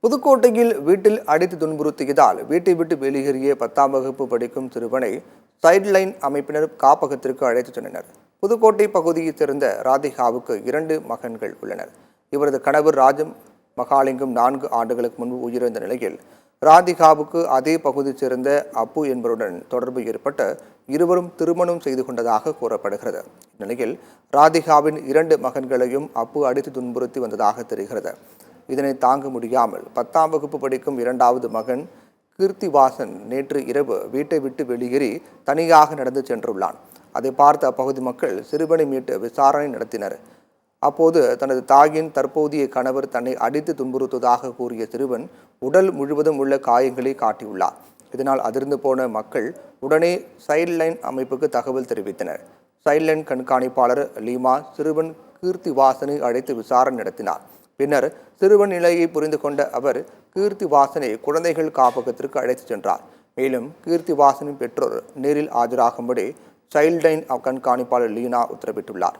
புதுக்கோட்டையில் வீட்டில் அடித்து துன்புறுத்தியதால் வீட்டை விட்டு வெளியேறிய 10ஆம் வகுப்பு படிக்கும் சிறுவனை சைல்ட்லைன் அமைப்பினர் காப்பகத்திற்கு அழைத்துச் சென்றனர். புதுக்கோட்டை பகுதியைச் சேர்ந்த ராதிகாவுக்கு 2 மகன்கள் உள்ளனர். இவரது கணவர் ராஜம் மகாலிங்கம் 4 ஆண்டுகளுக்கு முன்பு உயிரிழந்த நிலையில் ராதிகாவுக்கு அதே பகுதியைச் சேர்ந்த அப்பு என்பவருடன் தொடர்பு ஏற்பட்டு இருவரும் திருமணம் செய்து கொண்டதாக கூறப்படுகிறது. இந்நிலையில் ராதிகாவின் 2 மகன்களையும் அப்பு அடித்து துன்புறுத்தி வந்ததாக தெரிகிறது. இதனை தாங்க முடியாமல் 10ஆம் வகுப்பு படிக்கும் 2வது மகன் கீர்த்திவாசன் நேற்று இரவு வீட்டை விட்டு வெளியேறி தனியாக நடந்து சென்றுள்ளான். அதை பார்த்த அப்பகுதி மக்கள் சிறுவனை மீட்டு விசாரணை நடத்தினர். அப்போது தனது தாயின் தற்போதைய கணவர் தன்னை அடித்து துன்புறுத்துவதாக கூறிய சிறுவன் உடல் முழுவதும் உள்ள காயங்களை காட்டியுள்ளார். இதனால் அதிர்ந்து போன மக்கள் உடனே சைல்ட்லைன் அமைப்புக்கு தகவல் தெரிவித்தனர். சைல்ட்லைன் கண்காணிப்பாளர் லீமா சிறுவன் கீர்த்திவாசனை அழைத்து விசாரணை நடத்தினார். பின்னர் சிறுவன் நிலையை புரிந்து கொண்ட அவர் கீர்த்திவாசனை குழந்தைகள் காப்பகத்திற்கு அழைத்துச் சென்றார். மேலும் கீர்த்திவாசனின் பெற்றோர் நேரில் ஆஜராகும்படி சைல்ட்லைன் கண்காணிப்பாளர் லீனா உத்தரவிட்டுள்ளார்.